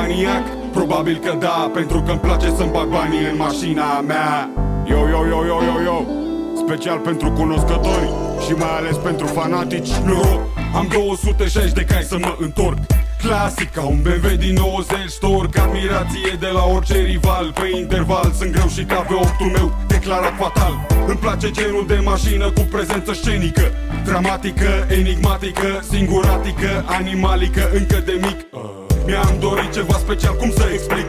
maniac? Probabil că da, pentru că-mi place să-mi bag banii în mașina mea. Yo, yo, yo, yo, yo, yo. Special pentru cunoscători și mai ales pentru fanatici. Noroc, am 260 de cai să mă întorc. Clasic, ca un BMW din 90 storc. Admirație de la orice rival. Pe interval sunt greu și ca V8-ul meu declarat fatal. Îmi place genul de mașină cu prezență scenică, dramatică, enigmatică, singuratică, animalică, încă de mic. Mi-am dorit ceva special, cum să explic?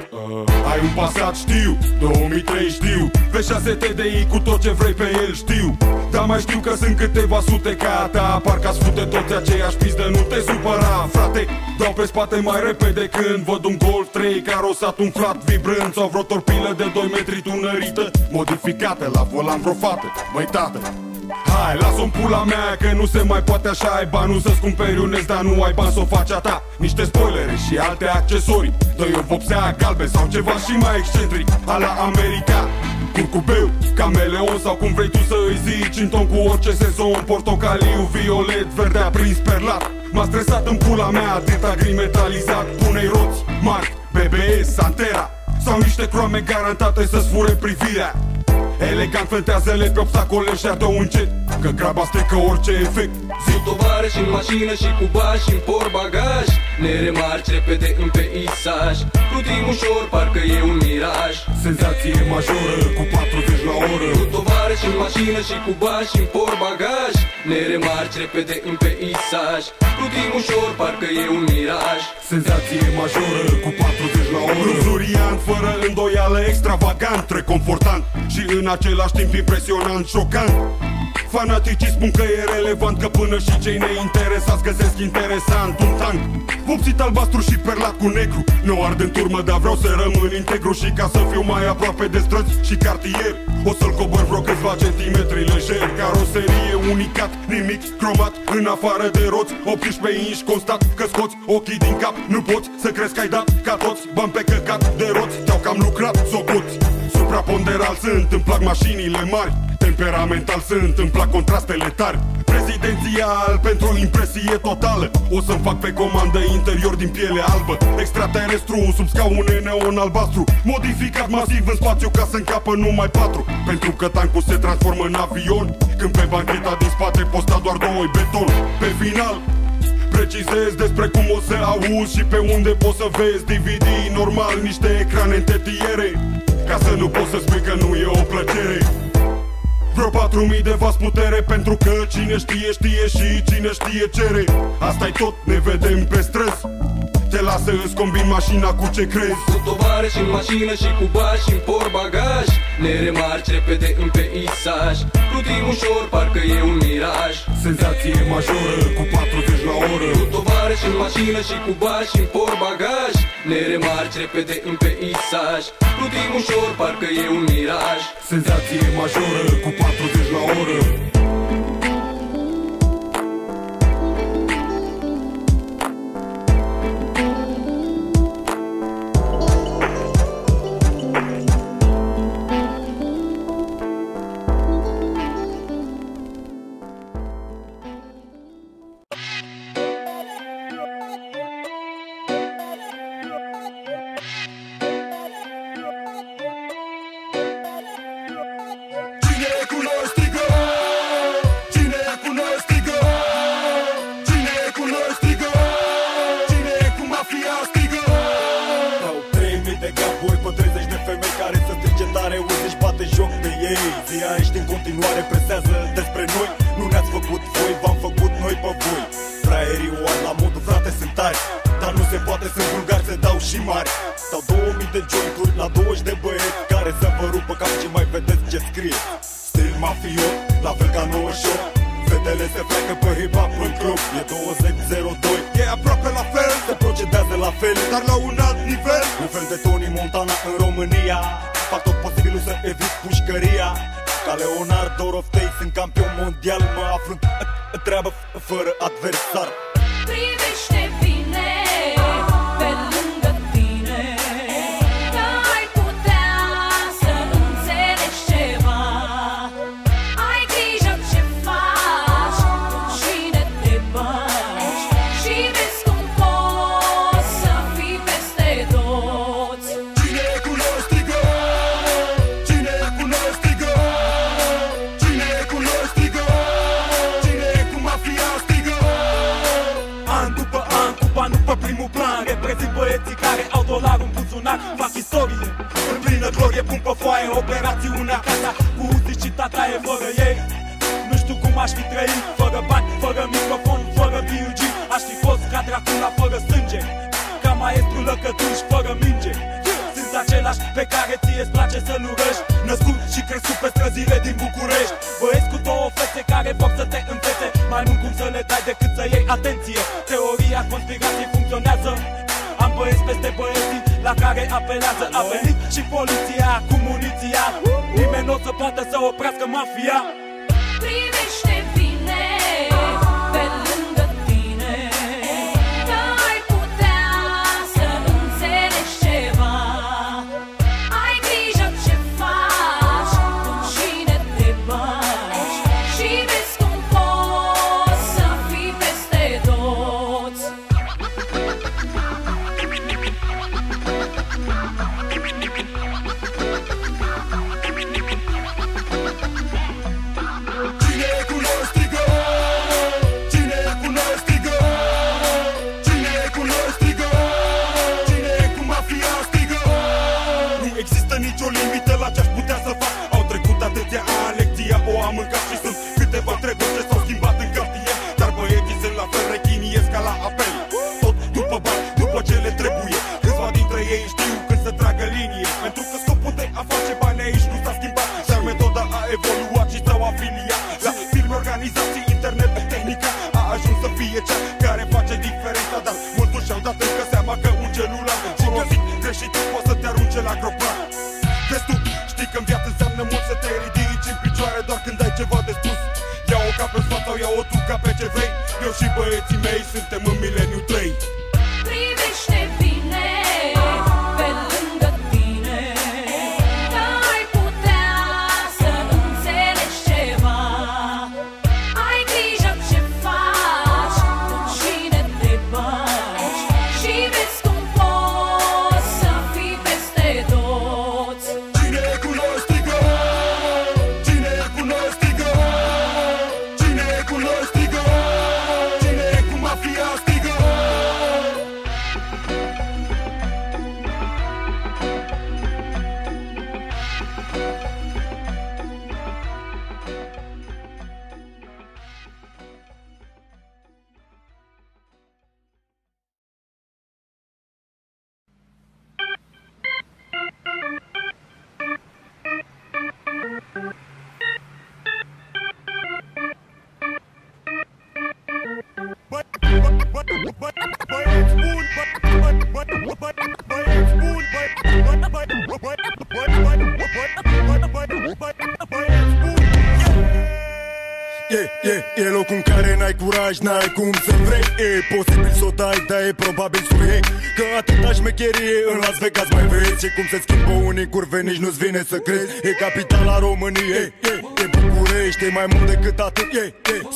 Ai un Passat, știu, 2003 știu, V6 TDI cu tot ce vrei pe el, știu. Dar mai știu că sunt câteva sute ca ta. Parcă-ați fute toți aceeași pizdă, nu te supăra, frate. Dau pe spate mai repede când văd un Golf 3 carosat umflat, vibrând, sau vreo torpilă de 2 metri tunărită, modificată la volan vreo fată. Băi tată, hai, las-o în pula mea că nu se mai poate așa. Ai banul să-ți cumperi un NES, dar nu ai bani să o faci a ta. Niște spoilere și alte accesorii, dă-i o vopsea galben sau ceva și mai excentric, a la America. Curcubeu, cameleon sau cum vrei tu să îi zici, în ton cu orice sezon, portocaliu, violet, verde aprins, perlat. M-a stresat în pula mea atâta gri metalizat. Pune-i roți mari, BBS, Santera sau niște croame garantate să-ți fure privirea. Elegant fântează-le pe obstacole și ardă un jet, că graba strică orice efect. Zi tovarăși în mașină și cu bani și în portbagaj, ne remarci repede în peisaj. Plutim ușor, parcă e un miraj. Senzație majoră cu 40 la oră. Zi tovarăși în mașină și cu bani și în portbagaj, ne remarci repede în peisaj. Plutim ușor, parcă e un miraj. Senzație majoră cu 40 la oră. Luxuriant, fără îndoială, extravagant, reconfortant și în același timp impresionant, șocant. Fanaticii spun că e relevant, că până și cei neinteresați găsesc interesant un tank vopsit albastru și perlat cu negru. Nu ard în turmă, dar vreau să rămân integru. Și ca să fiu mai aproape de străzi și cartier, o să-l cobor vreo câțiva centimetri lejer. Caroserie unicat, nimic cromat, în afară de roți, 18 inși constat că scoți ochii din cap. Nu poți să crezi că ai dat ca toți bani pe căcat de roți, te-au cam lucrat socoți. Supraponderal sunt, îmi plac mașinile mari. Temperamental sunt, îmi plac contrastele tari. Prezidențial pentru impresie totală, o să-mi fac pe comandă interior din piele albă. Extraterestru sub scaune neon albastru, modificat masiv în spațiu ca să încapă numai 4. Pentru că tancul se transformă în avion, când pe bancheta din spate posta doar 2 beton. Pe final precizez despre cum o să auzi și pe unde poți să vezi DVD normal, niște ecrane în tetiere, ca să nu poți să spui că nu e o plăcere. Vreo 4000 de vas putere, pentru că cine știe, știe și cine știe cere. Asta-i tot, ne vedem pe străzi. Te lasă, îți combin mașina cu ce crezi. Cu tovarăși în mașină și cu bani și în portbagaj, ne remarci repede în peisaj. Plutim ușor, parcă e un miraj. Senzație majoră cu 40 la oră. Cu tovarăși în mașină și cu bani și în portbagaj, ne remarci repede în peisaj. Plutim ușor, parcă e un miraj. Senzație majoră cu 40 la oră. Zia ești în continuare, presează despre noi. Nu ne-ați făcut voi, v-am făcut noi pe voi. Fraierii o ar la modul, frate, sunt tari, dar nu se poate, sunt vulgari, se dau și mari. Stau 2000 de jointuri la 20 de băieți, care să vă rupă cap și mai vedeți ce scrie. Stil mafiot, la fel ca 98. Fetele se freacă pe hip-hop în club. E 2002, e aproape la fel. Se procedează la fel, dar la un alt nivel. Un fel de Tony Montana în România. Fac tot posibilul să evit pușcăria. Ca Leonardo Roftei, sunt campion mondial. Mă aflu în treabă fără adversar. Privește bine pe lângă tine, că ai putea să înțelegi ceva. Ai grijă ce faci, cu cine te bagi, și vezi cum poți să fii peste tot. fără sânge, ca maestru lăcătuș fără minge. Sunt același pe care ție-ți place să-l urăști, născut și crescut pe străzile din București. Băieți cu două fețe care vor să te învețe mai mult cum să le dai decât să iei atenție. Teoria conspirației funcționează. Am băieți peste băieții la care apelează. A venit și poliția cu muniția, nimeni n-o să poată să oprească mafia. Privește bine pe lângă tine, că ai putea să înțelegi ceva. Ai grijă ce faci, cu cine te bagi, și vezi cum poți să fii peste toți. Cine e cu noi strigă, cine e cu noi strigă, cine e cu noi strigă, cine e cu mafia strigă. Nu există nicio limită la ce-aș putea să fac. Au trecut atâția ani, lecția o am mâncat și sunt câteva treburi ce s-au schimbat în cartier. Dar băieții sunt la fel, rechiniesc ca la apel, tot după bani, după ce le trebuie. Câțiva dintre ei știu când să tragă linie, pentru că scopul de a face bani aici nu s-a schimbat, dar metoda a evoluat și s-au afiliat la firme, organizații, internet, tehnica a ajuns să fie cea care face diferența. Dar mulți și-au dat încă seama că un celular folosit greșit poate să te arunce la gropan. Vezi tu, știi că în viață înseamnă mult să te ridici în picioare doar când ai ceva de spus. Ia-o ca pe sfat sau ia-o tu ca pe ce vrei. Eu și băieții mei suntem în mileniu 3. Privește bine pe lângă tine, că ai putea să înțelegi ceva. Ai grijă ce faci, cu cine te bagi, și vezi cum poți să fii peste toți. Cine e cu noi strigă, cine e cu noi strigă, cine e cu noi strigă, cine e cu mafia strigă. E loc în care n-ai curaj, n-ai cum să vrei. E posibil să o dai, dar e probabil să iei, că atâta șmecherie în Las Vegas mai vezi. E cum se schimbă unii curve, nici nu-ți vine să crezi. E capitala României, e București, e mai mult decât atât.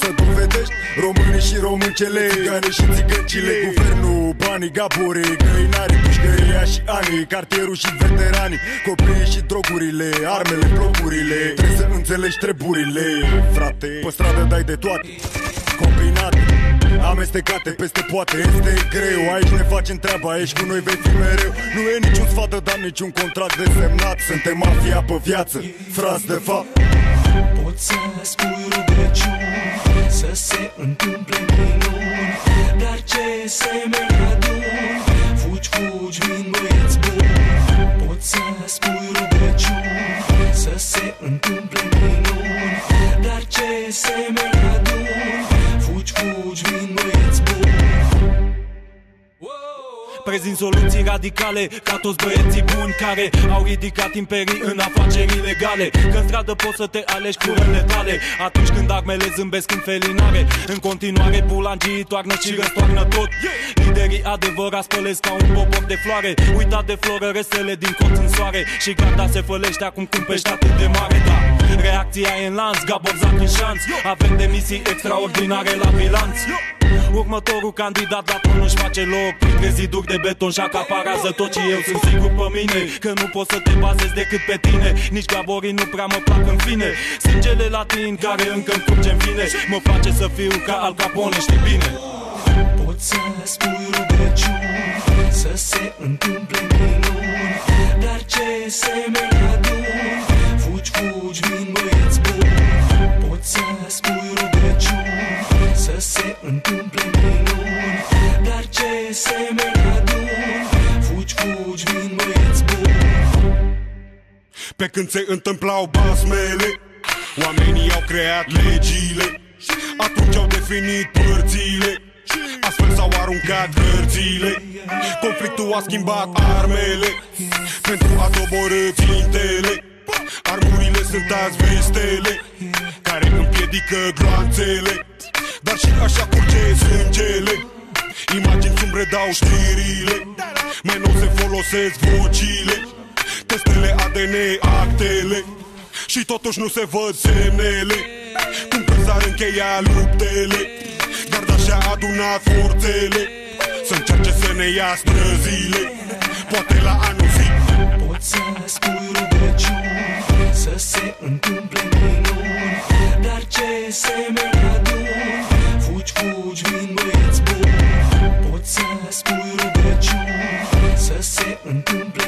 Să dovedești românii și româncele, țigane și țigăncile, guvernul, banii, gaborii, găinarii, pușcăria și anii, cartierul și veteranii, copiii și drogurile, armele, blocurile. Trebuie să înțelegi treburile, frate. Pe stradă dai de toate, combinate, amestecate peste poate. Este greu, aici ne facem treaba, aici cu noi vei fi mereu. Nu e niciun sfat de dat, niciun contract de semnat. Suntem mafia pe viață, frați de fapt. Poți să spui rugăciuni, să se întâmple minuni, dar ce semeni aduni, fugi, fugi, vin băieți buni. Poți să spui rugăciuni, să se întâmple minuni, dar ce semeni aduni, fugi, fugi, vin băieți buni. Prezint soluții radicale ca toți băieții buni care au ridicat imperii în afaceri ilegale. Că în stradă poți să te alegi cu răle tale, atunci când armele zâmbesc în felinare. În continuare bulangii toarnă și răstoarnă tot. Liderii adevărați spălesc ca un popor de floare, uitat de floră resele din colț în soare. Și garda se fălește acum cum pești atât de mare, da. Reacția e în lanț, Gaborzac în șanț. Avem demisii extraordinare la bilanț. Următorul candidat la tron își face loc printre ziduri de beton și acaparează tot. Și eu sunt sigur pe mine că nu poți să te bazezi decât pe tine. Nici gaborii nu prea mă plac în fine. Sângele latin care încă-mi curge în fine mă face să fiu ca Al Capone, știi bine. Poți să spui rugăciuni, să se întâmple minuni, dar ce semeni aduni, fugi, fugi, vin băieți buni. Poți să spui rugăciuni, să se întâmple minuni, dar ce semeni semeni adun. Fugi, fugi, vin băieți buni. Pe când se întâmplau basmele, oamenii au creat legile. Atunci au definit părțile, astfel s-au aruncat hărțile. Conflictul a schimbat armele pentru a doborî țintele. Armurile sunt azi vestele care împiedică gloanțele, dar și așa curge sângele. Imagini sumbre dau știrile, mai nou se folosesc vocile, testele ADN, actele, și totuși nu se văd semnele. Cum că s-ar încheia luptele, garda și-a adunat forțele să încerce să ne ia străzile. Poate la anul zi poți să spui rugăciuni, să se întâmple minuni, dar ce semeni adun. Fugi, fugi, vin băieți buni. Poți să spui rugăciuni, să se întâmple